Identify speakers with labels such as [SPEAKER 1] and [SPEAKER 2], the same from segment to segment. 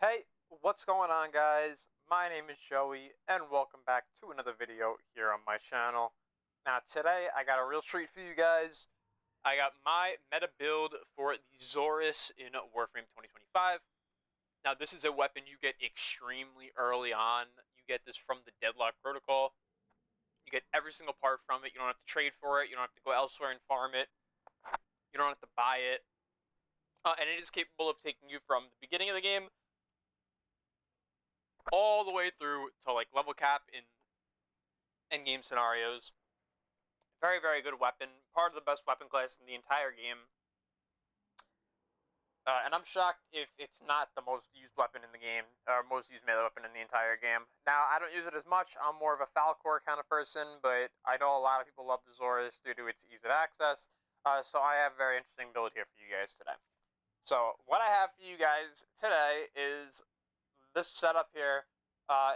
[SPEAKER 1] Hey, what's going on, guys? My name is Joey, and welcome back to another video here on my channel. Now, today I got a real treat for you guys. I got my meta build for the Xoris in Warframe 2025. Now, this is a weapon you get extremely early on. You get this from the Deadlock Protocol. You get every single part from it. You don't have to trade for it. You don't have to go elsewhere and farm it. You don't have to buy it. And it is capable of taking you from the beginning of the game all the way through to like level cap in end game scenarios. Very, very good weapon. Part of the best weapon class in the entire game. And I'm shocked if it's not the most used weapon in the game, or most used melee weapon in the entire game. Now, I don't use it as much. I'm more of a Falcor kind of person, but I know a lot of people love the Xoris due to its ease of access. So I have a very interesting build here for you guys today. So what I have for you guys today is this setup here.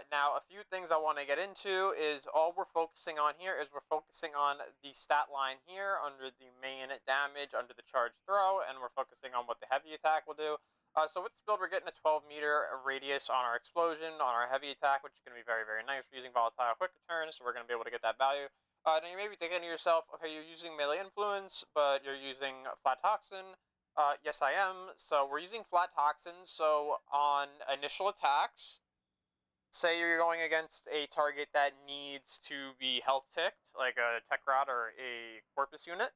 [SPEAKER 1] Now, a few things I want to get into is all we're focusing on here is we're focusing on the stat line here under the main damage, under the charge throw, and we're focusing on what the heavy attack will do. So with this build, we're getting a 12-meter radius on our explosion, on our heavy attack, which is going to be very, very nice. We're using volatile quick return, so we're going to be able to get that value. Now, you may be thinking to yourself, okay, you're using melee influence, but you're using flat toxin. Yes, I am. So we're using flat toxin, so on initial attacks, say you're going against a target that needs to be health ticked, like a tech rod or a corpus unit,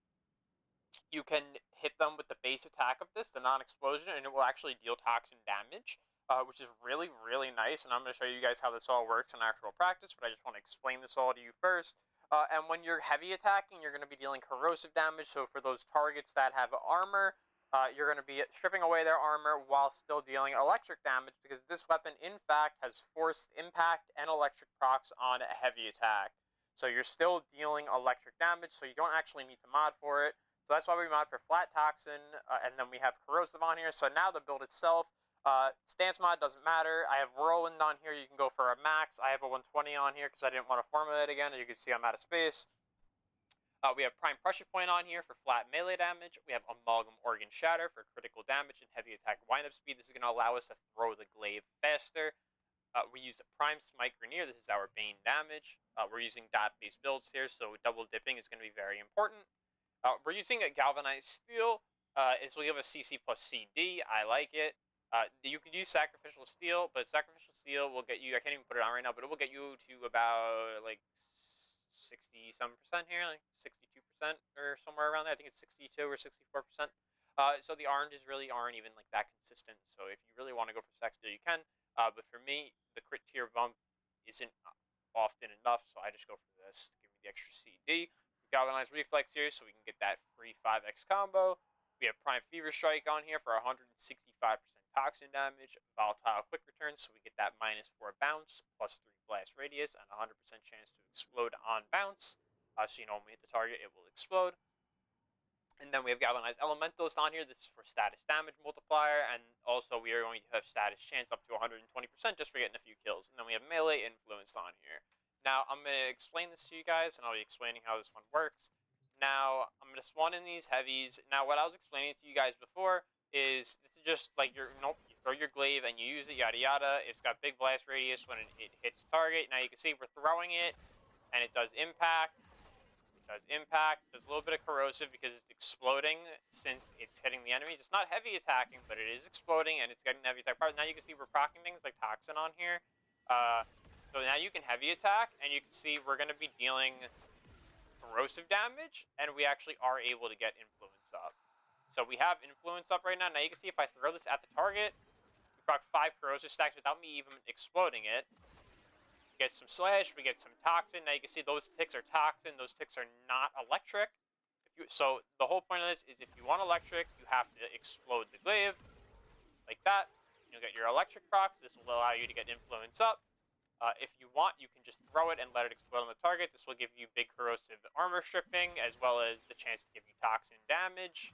[SPEAKER 1] you can hit them with the base attack of this, the non-explosion, and it will actually deal toxin damage, which is really, really nice. And I'm going to show you guys how this all works in actual practice, but I just want to explain this all to you first. And when you're heavy attacking, you're going to be dealing corrosive damage. So for those targets that have armor, you're going to be stripping away their armor while still dealing electric damage, because this weapon, in fact, has forced impact and electric procs on a heavy attack. So you're still dealing electric damage, so you don't actually need to mod for it. So that's why we mod for flat toxin, and then we have corrosive on here. So now the build itself, stance mod doesn't matter. I have whirlwind on here. You can go for a max. I have a 120 on here because I didn't want to formulate again. As you can see, I'm out of space. We have prime pressure point on here for flat melee damage. We have amalgam organ shatter for critical damage and heavy attack windup speed. This is going to allow us to throw the glaive faster. We use a prime smite Grenier. This is our bane damage. We're using dot-based builds here, so double dipping is going to be very important. We're using a galvanized steel. This will give us CC plus CD. I like it. You could use sacrificial steel, but sacrificial steel will get you, I can't even put it on right now, but it will get you to about like 60-some% here, like 62% or somewhere around there. I think it's 62 or 64%. So the oranges really aren't even like that consistent. So if you really want to go for sac steel, you can. But for me, the crit tier bump isn't often enough, so I just go for this to give me the extra CD. Galvanized reflex here, so we can get that free 5x combo. We have prime fever strike on here for 165% toxin damage, volatile quick return, so we get that -4 bounce, +3 blast radius, and 100% chance to explode on bounce. So you know when we hit the target, it will explode. And then we have galvanized elementalist on here. This is for status damage multiplier, and also we are going to have status chance up to 120% just for getting a few kills. And then we have melee influence on here. Now, I'm going to explain this to you guys, and I'll be explaining how this one works. Now, I'm going to spawn in these heavies. Now, what I was explaining to you guys before is this is just like you throw your glaive and you use it, yada yada. It's got big blast radius when it hits target. Now, you can see we're throwing it, and it does impact. It does impact. There's a little bit of corrosive because it's exploding since it's hitting the enemies. It's not heavy attacking, but it is exploding, and it's getting heavy attack part. Now, you can see we're proccing things like Toxin on here. So now you can heavy attack, and you can see we're going to be dealing corrosive damage, and we actually are able to get influence up. So we have influence up right now. Now you can see if I throw this at the target, we proc 5 corrosive stacks without me even exploding it. We get some slash, we get some toxin. Now you can see those ticks are toxin, those ticks are not electric. So the whole point of this is if you want electric, you have to explode the glaive, like that. You'll get your electric procs. This will allow you to get influence up. If you want, you can just throw it and let it explode on the target. This will give you big corrosive armor stripping, as well as the chance to give you toxin damage.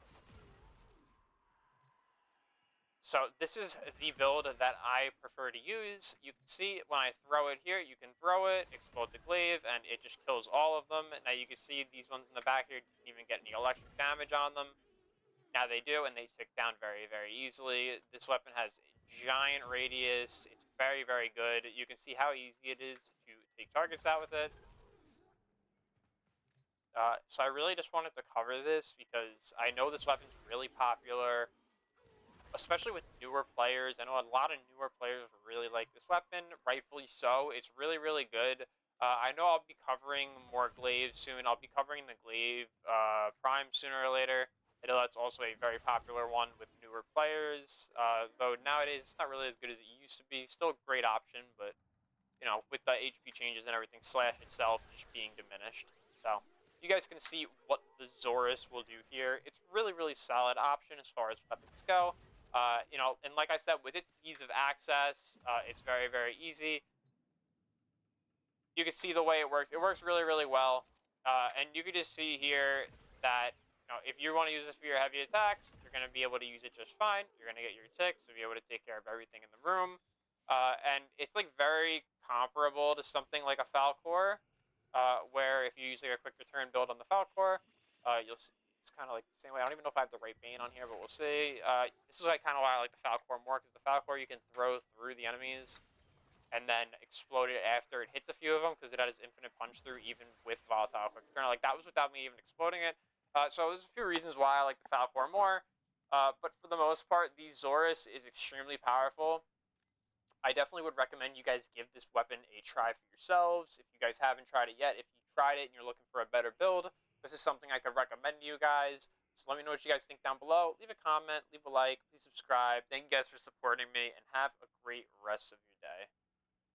[SPEAKER 1] So this is the build that I prefer to use. You can see when I throw it here, you can throw it, explode the glaive, and it just kills all of them. Now you can see these ones in the back here didn't even get any electric damage on them. Now they do, and they tick down very, very easily. This weapon has a giant radius. It's very, very good. You can see how easy it is to take targets out with it. So I really just wanted to cover this because I know this weapon's really popular, especially with newer players. I know a lot of newer players really like this weapon, rightfully so. It's really, really good. I know I'll be covering more glaives soon. I'll be covering the glaive prime sooner or later. I know that's also a very popular one with newer players. Though nowadays it's not really as good as it used to be. Still a great option, but you know, with the HP changes and everything, slash itself just being diminished. So you guys can see what the Xoris will do here. It's really, really solid option as far as weapons go. You know, and like I said, with its ease of access, it's very, very easy. You can see the way it works. It works really, really well. And you can just see here that, you know, if you want to use this for your heavy attacks, you're going to be able to use it just fine. You're going to get your ticks, so be able to take care of everything in the room. And it's like very comparable to something like a Falcor, where if you use like a quick return build on the Falcor, you'll see it's kind of like the same way. I don't even know if I have the right bane on here, but we'll see. This is like kind of why I like the Falcor more, because the Falcor you can throw through the enemies and then explode it after it hits a few of them, because it has infinite punch through even with volatile quick return. Like that was without me even exploding it. So there's a few reasons why I like the Falcor more. But for the most part, the Xoris is extremely powerful. I definitely would recommend you guys give this weapon a try for yourselves. If you guys haven't tried it yet, if you tried it and you're looking for a better build, this is something I could recommend to you guys. So let me know what you guys think down below. Leave a comment, leave a like, please subscribe. Thank you guys for supporting me, and have a great rest of your